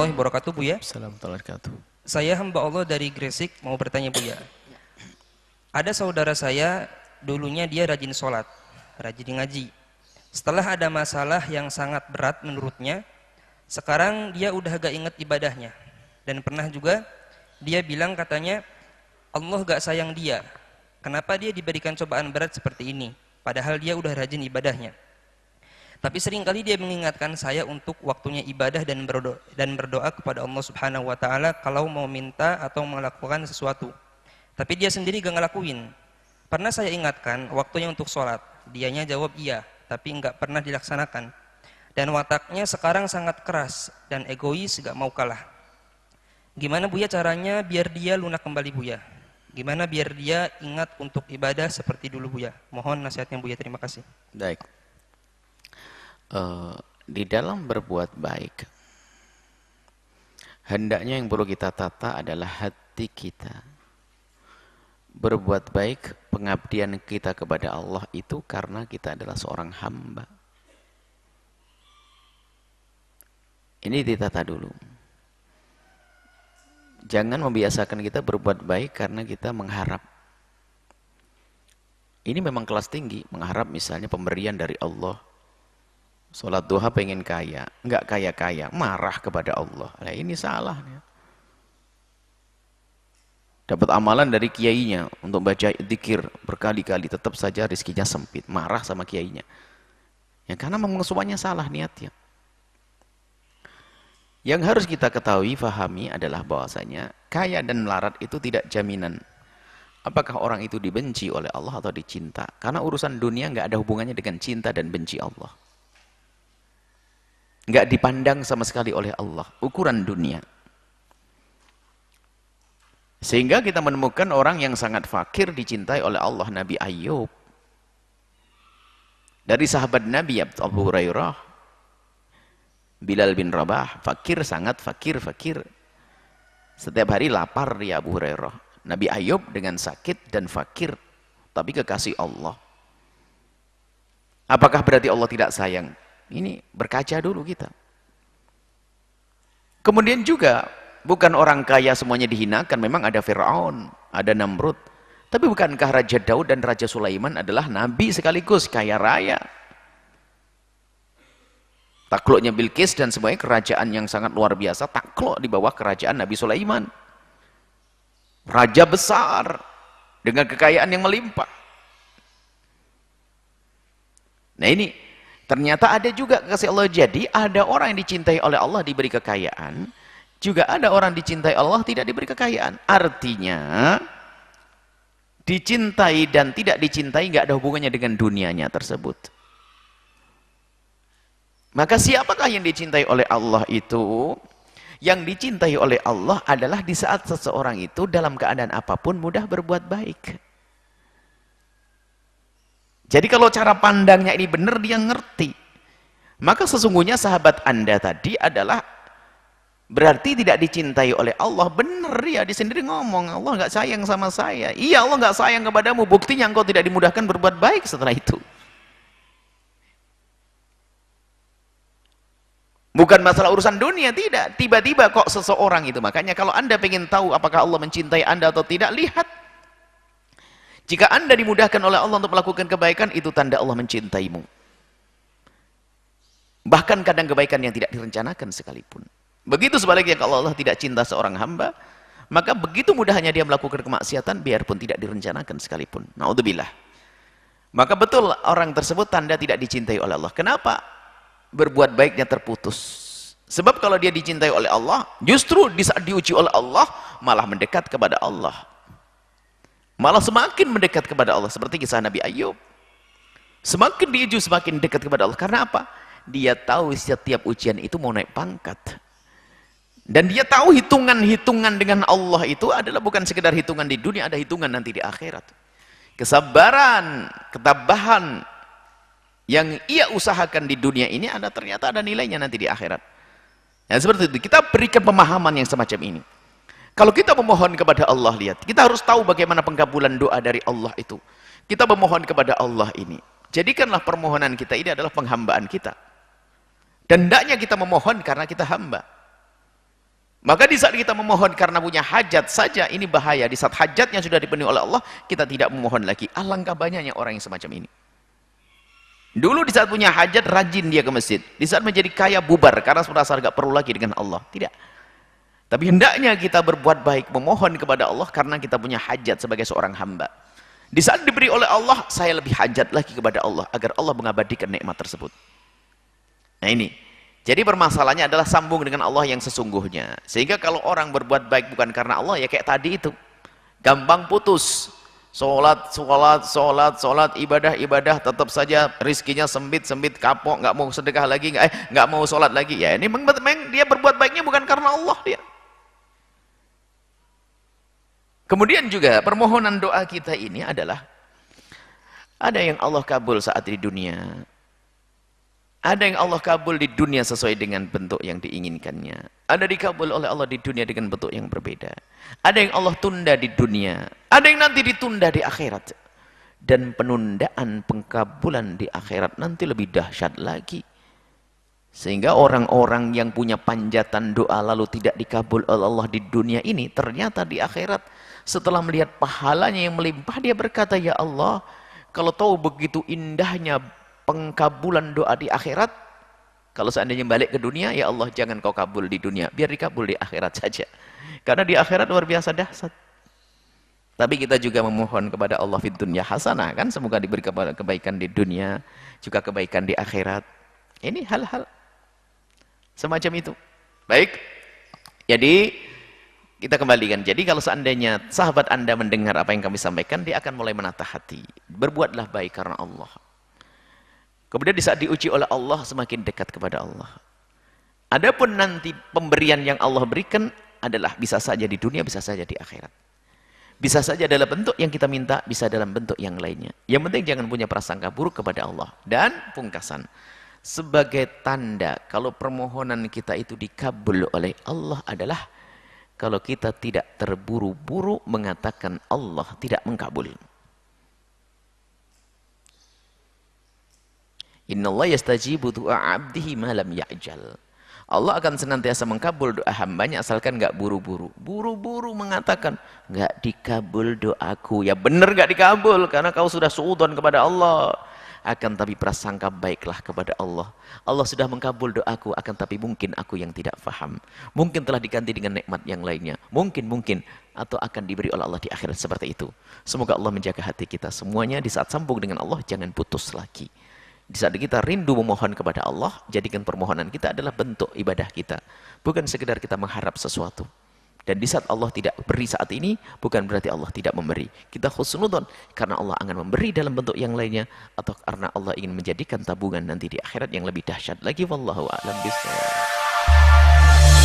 warahmatullahi wabarakatuh, Buya. Assalamualaikum warahmatullahi wabarakatuh. Saya hamba Allah dari Gresik, mau bertanya, Buya. Ada saudara saya, dulunya dia rajin sholat, rajin ngaji. Setelah ada masalah yang sangat berat menurutnya, sekarang dia udah gak inget ibadahnya. Dan pernah juga dia bilang katanya, Allah gak sayang dia. Kenapa dia diberikan cobaan berat seperti ini? Padahal dia udah rajin ibadahnya. Tapi seringkali dia mengingatkan saya untuk waktunya ibadah dan berdoa kepada Allah Subhanahu wa taala kalau mau minta atau melakukan sesuatu. Tapi dia sendiri gak ngelakuin. Pernah saya ingatkan waktunya untuk sholat, dianya jawab iya, tapi nggak pernah dilaksanakan. Dan wataknya sekarang sangat keras dan egois, gak mau kalah. Gimana Buya caranya biar dia lunak kembali, Buya? Gimana biar dia ingat untuk ibadah seperti dulu, Buya? Mohon nasihatnya, Buya. Terima kasih. Baik. Di dalam berbuat baik, hendaknya yang perlu kita tata adalah hati kita. Berbuat baik, pengabdian kita kepada Allah itu karena kita adalah seorang hamba. Ini ditata dulu. Jangan membiasakan kita berbuat baik karena kita mengharap. Ini memang kelas tinggi, mengharap misalnya pemberian dari Allah. Sholat duha pengen kaya, enggak kaya-kaya, marah kepada Allah. Nah, ini salah. Dapat amalan dari kiainya untuk baca dzikir berkali-kali, tetap saja rezekinya sempit, marah sama kiainya. Ya, karena memang semuanya salah niatnya. Yang harus kita ketahui, fahami adalah bahwasanya kaya dan melarat itu tidak jaminan apakah orang itu dibenci oleh Allah atau dicinta. Karena urusan dunia enggak ada hubungannya dengan cinta dan benci Allah. Enggak dipandang sama sekali oleh Allah, ukuran dunia. Sehingga kita menemukan orang yang sangat fakir dicintai oleh Allah. Nabi Ayub, dari sahabat Nabi Abu Hurairah, Bilal bin Rabah, fakir, sangat fakir. Setiap hari lapar dia Abu Hurairah. Nabi Ayub dengan sakit dan fakir, tapi kekasih Allah. Apakah berarti Allah tidak sayang? Ini berkaca dulu kita. Kemudian juga, bukan orang kaya semuanya dihinakan. Memang ada Fir'aun, ada Namrud. Tapi bukankah Raja Daud dan Raja Sulaiman adalah nabi sekaligus kaya raya? Takluknya Bilqis dan semuanya kerajaan yang sangat luar biasa, takluk di bawah kerajaan Nabi Sulaiman. Raja besar dengan kekayaan yang melimpah. Nah ini, ternyata ada juga kasih Allah. Jadi ada orang yang dicintai oleh Allah diberi kekayaan, juga ada orang dicintai Allah tidak diberi kekayaan. Artinya dicintai dan tidak dicintai nggak ada hubungannya dengan dunianya tersebut. Maka siapakah yang dicintai oleh Allah itu? Yang dicintai oleh Allah adalah di saat seseorang itu dalam keadaan apapun mudah berbuat baik. Jadi kalau cara pandangnya ini benar, dia ngerti. Maka sesungguhnya sahabat Anda tadi adalah berarti tidak dicintai oleh Allah. Benar ya, dia sendiri ngomong, Allah nggak sayang sama saya. Iya, Allah nggak sayang kepadamu, buktinya engkau tidak dimudahkan berbuat baik setelah itu. Bukan masalah urusan dunia, tidak. Tiba-tiba kok seseorang itu. Makanya kalau Anda ingin tahu apakah Allah mencintai Anda atau tidak, lihat. Jika Anda dimudahkan oleh Allah untuk melakukan kebaikan, itu tanda Allah mencintaimu. Bahkan kadang kebaikan yang tidak direncanakan sekalipun. Begitu sebaliknya kalau Allah tidak cinta seorang hamba, maka begitu mudahnya dia melakukan kemaksiatan biarpun tidak direncanakan sekalipun. Naudzubillah. Maka betul orang tersebut tanda tidak dicintai oleh Allah. Kenapa? Berbuat baiknya terputus. Sebab kalau dia dicintai oleh Allah, justru di saat diuji oleh Allah malah mendekat kepada Allah. Malah semakin mendekat kepada Allah, seperti kisah Nabi Ayub. Semakin diuji semakin dekat kepada Allah. Karena apa? Dia tahu setiap ujian itu mau naik pangkat. Dan dia tahu hitungan-hitungan dengan Allah itu adalah bukan sekedar hitungan di dunia, ada hitungan nanti di akhirat. Kesabaran, ketabahan yang ia usahakan di dunia ini ternyata ada nilainya nanti di akhirat. Ya, seperti itu. Kita berikan pemahaman yang semacam ini. Kalau kita memohon kepada Allah, lihat, kita harus tahu bagaimana pengkabulan doa dari Allah itu. Kita memohon kepada Allah ini. Jadikanlah permohonan kita ini adalah penghambaan kita. Dan hendaknya kita memohon karena kita hamba. Maka di saat kita memohon karena punya hajat saja, ini bahaya. Di saat hajatnya sudah dipenuhi oleh Allah, kita tidak memohon lagi. Alangkah banyaknya orang yang semacam ini. Dulu di saat punya hajat, rajin dia ke masjid. Di saat menjadi kaya, bubar. Karena merasa tidak perlu lagi dengan Allah. Tidak. Tapi hendaknya kita berbuat baik, memohon kepada Allah karena kita punya hajat sebagai seorang hamba. Di saat diberi oleh Allah, saya lebih hajat lagi kepada Allah. Agar Allah mengabadikan nikmat tersebut. Nah ini. Jadi permasalahannya adalah sambung dengan Allah yang sesungguhnya. Sehingga kalau orang berbuat baik bukan karena Allah, ya kayak tadi itu. Gampang putus. Sholat, ibadah, tetap saja rizkinya sempit, kapok, nggak mau sedekah lagi, nggak mau sholat lagi. Ya ini memang dia berbuat baiknya bukan karena Allah dia. Kemudian juga permohonan doa kita ini adalah ada yang Allah kabul saat di dunia. Ada yang Allah kabul di dunia sesuai dengan bentuk yang diinginkannya. Ada dikabul oleh Allah di dunia dengan bentuk yang berbeda. Ada yang Allah tunda di dunia. Ada yang nanti ditunda di akhirat. Dan penundaan pengkabulan di akhirat nanti lebih dahsyat lagi. Sehingga orang-orang yang punya panjatan doa lalu tidak dikabul oleh Allah di dunia ini, ternyata di akhirat setelah melihat pahalanya yang melimpah, dia berkata, ya Allah, kalau tahu begitu indahnya pengkabulan doa di akhirat, kalau seandainya balik ke dunia, ya Allah jangan kau kabul di dunia, biar dikabul di akhirat saja. Karena di akhirat luar biasa dahsyat. Tapi kita juga memohon kepada Allah fid dunya hasanah, kan, semoga diberi kebaikan di dunia, juga kebaikan di akhirat. Ini hal-hal semacam itu. Baik. Jadi kita kembalikan. Jadi kalau seandainya sahabat Anda mendengar apa yang kami sampaikan, dia akan mulai menatah hati. Berbuatlah baik karena Allah. Kemudian di saat diuji oleh Allah, semakin dekat kepada Allah. Adapun nanti pemberian yang Allah berikan adalah bisa saja di dunia, bisa saja di akhirat. Bisa saja dalam bentuk yang kita minta, bisa dalam bentuk yang lainnya. Yang penting jangan punya prasangka buruk kepada Allah. Dan pungkasan, sebagai tanda kalau permohonan kita itu dikabul oleh Allah adalah kalau kita tidak terburu-buru mengatakan Allah tidak mengkabul. Innallaha yastajibu du'a 'abdihi ma lam ya'jal. Allah akan senantiasa mengkabul doa hambanya asalkan enggak buru-buru. Buru-buru mengatakan enggak dikabul doaku. Ya benar enggak dikabul karena kau sudah suudzon kepada Allah. Akan tapi prasangka baiklah kepada Allah. Allah sudah mengkabul doaku, akan tapi mungkin aku yang tidak faham. Mungkin telah diganti dengan nikmat yang lainnya. Mungkin atau akan diberi oleh Allah di akhirat seperti itu. Semoga Allah menjaga hati kita semuanya di saat sambung dengan Allah jangan putus lagi. Di saat kita rindu memohon kepada Allah, jadikan permohonan kita adalah bentuk ibadah kita. Bukan sekedar kita mengharap sesuatu. Dan di saat Allah tidak beri saat ini, bukan berarti Allah tidak memberi. Kita husnudon, karena Allah akan memberi dalam bentuk yang lainnya, atau karena Allah ingin menjadikan tabungan nanti di akhirat yang lebih dahsyat lagi. Wallahu a'lam bishawab.